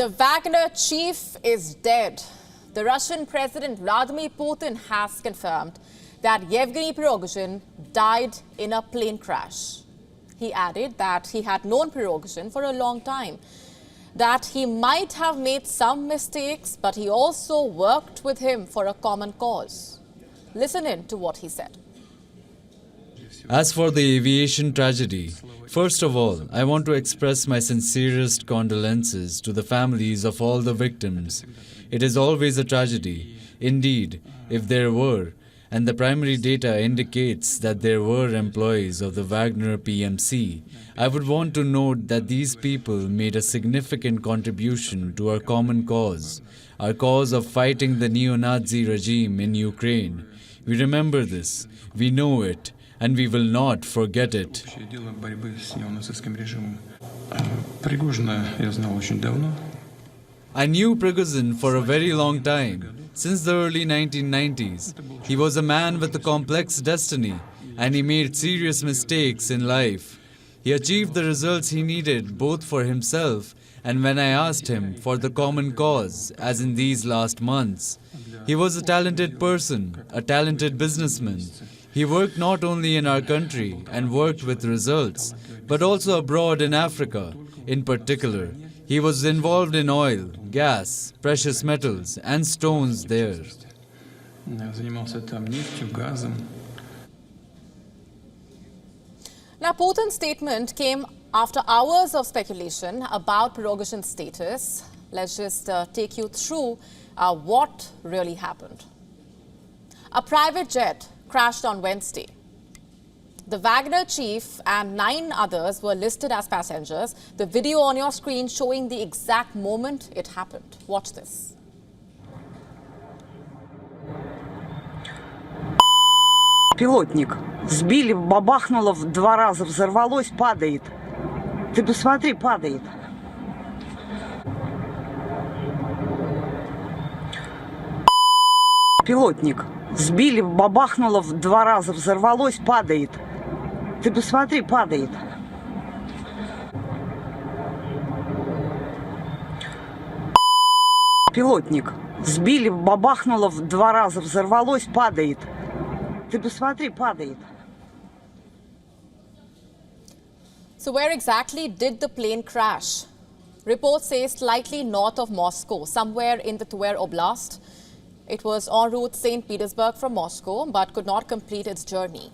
The Wagner chief is dead. The Russian President Vladimir Putin has confirmed that Yevgeny Prigozhin died in a plane crash. He added that he had known Prigozhin for a long time, that he might have made some mistakes, but he also worked with him for a common cause. Listen in to what he said. As for the aviation tragedy, first of all, I want to express my sincerest condolences to the families of all the victims. It is always a tragedy, indeed, if there were, and the primary data indicates that there were employees of the Wagner PMC. I would want to note that these people made a significant contribution to our common cause, our cause of fighting the neo-Nazi regime in Ukraine. We remember this, we know it, and we will not forget it. I knew Prigozhin for a very long time, since the early 1990s. He was a man with a complex destiny, and he made serious mistakes in life. He achieved the results he needed both for himself and when I asked him for the common cause, as in these last months. He was a talented person, a talented businessman. He worked not only in our country and worked with results, but also abroad in Africa. In particular, he was involved in oil, gas, precious metals, and stones there. Now, Putin's statement came after hours of speculation about Prigozhin's status. Let's just take you through what really happened. A private jet crashed on Wednesday. The Wagner chief and 9 others were listed as passengers. The video on your screen showing the exact moment it happened. Watch this. Пилотник. Сбили, бабахнуло в 2 раза, взорвалось, падает. Ты посмотри, падает. Пилотник. Сбили, бабахнуло в 2 раза, взорвалось, падает. Ты посмотри, падает. Пилотник. Сбили, бабахнуло в 2 раза, взорвалось, падает. Ты посмотри, падает. So where exactly did the plane crash? Reports say slightly north of Moscow, somewhere in the Tver Oblast. It was en route St. Petersburg from Moscow, but could not complete its journey.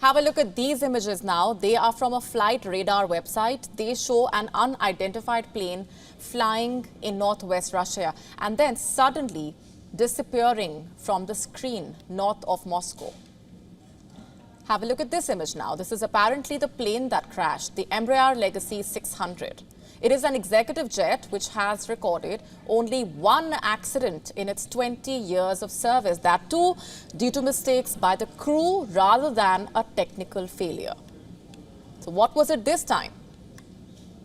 Have a look at these images now. They are from a flight radar website. They show an unidentified plane flying in northwest Russia and then suddenly disappearing from the screen north of Moscow. Have a look at this image now. This is apparently the plane that crashed, the Embraer Legacy 600. It is an executive jet which has recorded only 1 accident in its 20 years of service, that too due to mistakes by the crew rather than a technical failure. So what was it this time?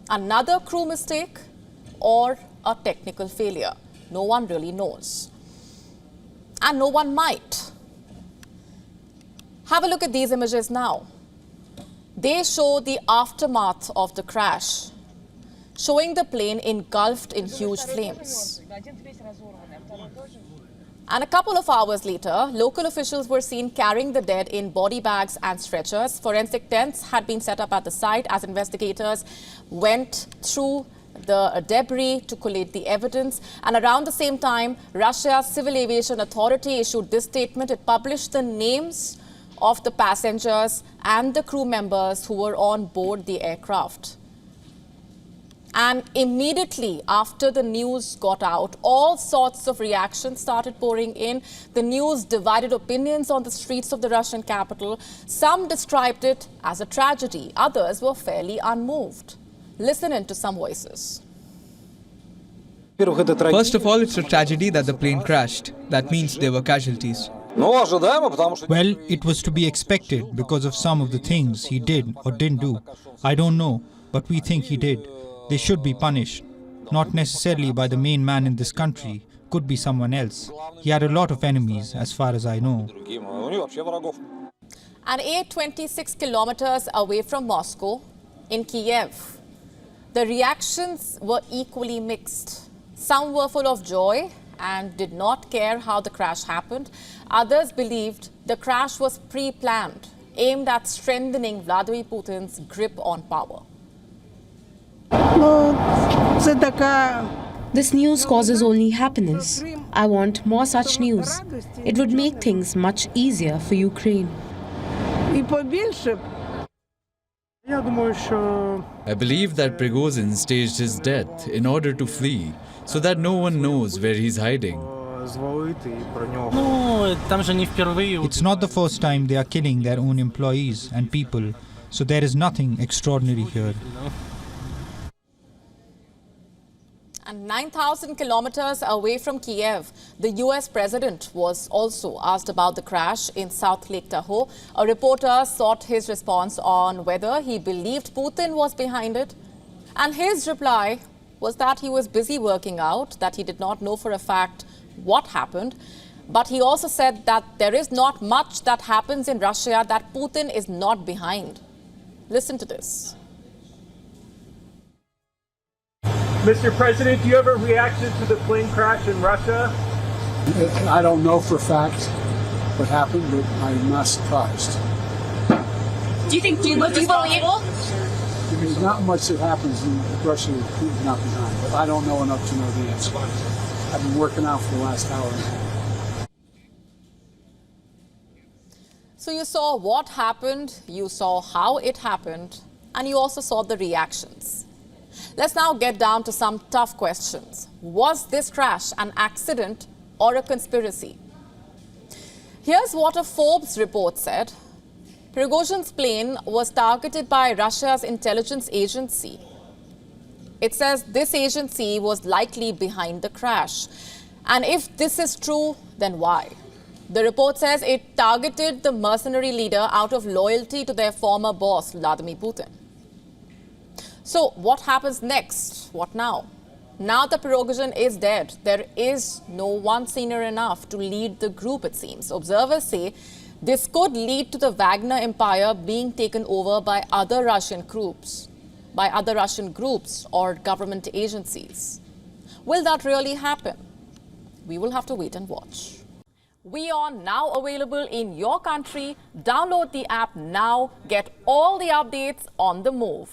Another crew mistake or a technical failure? No one really knows. And no one might. Have a look at these images now. They show the aftermath of the crash, showing the plane engulfed in huge flames. And a couple of hours later, local officials were seen carrying the dead in body bags and stretchers. Forensic tents had been set up at the site as investigators went through the debris to collate the evidence. And around the same time, Russia's Civil Aviation Authority issued this statement. It published the names of the passengers and the crew members who were on board the aircraft. And immediately after the news got out, all sorts of reactions started pouring in. The news divided opinions on the streets of the Russian capital. Some described it as a tragedy. Others were fairly unmoved. Listen in to some voices. First of all, it's a tragedy that the plane crashed. That means there were casualties. Well, it was to be expected because of some of the things he did or didn't do. I don't know, but we think he did. They should be punished. Not necessarily by the main man in this country. Could be someone else. He had a lot of enemies, as far as I know. And 26 kilometers away from Moscow, in Kiev, The reactions were equally mixed. Some were full of joy and did not care how the crash happened. Others believed the crash was pre-planned, aimed at strengthening Vladimir Putin's grip on power. This news causes only happiness. I want more such news. It would make things much easier for Ukraine. I believe that Prigozhin staged his death in order to flee, so that no one knows where he's hiding. It's not the first time they are killing their own employees and people, so there is nothing extraordinary here. And 9,000 kilometers away from Kiev, the US president was also asked about the crash in South Lake Tahoe. A reporter sought his response on whether he believed Putin was behind it. And his reply was that he was busy working out, that he did not know for a fact what happened. But he also said that there is not much that happens in Russia that Putin is not behind. Listen to this. Mr. President, do you have a reaction to the plane crash in Russia? I don't know for a fact what happened, but I'm not surprised. Do you believe? There's not much that happens in Russia that Putin's not behind, but I don't know enough to know the answer. I've been working out for the last hour and a half. So you saw what happened, you saw how it happened, and you also saw the reactions. Let's now get down to some tough questions. Was this crash an accident or a conspiracy? Here's what a Forbes report said. Prigozhin's plane was targeted by Russia's intelligence agency. It says this agency was likely behind the crash. And if this is true, then why? The report says it targeted the mercenary leader out of loyalty to their former boss, Vladimir Putin. So what happens next? What now? Now that Prigozhin is dead, there is no one senior enough to lead the group, it seems. Observers say this could lead to the Wagner empire being taken over by other Russian groups or government agencies. Will that really happen? We will have to wait and watch. WION now available in your country. Download the app now. Get all the updates on the move.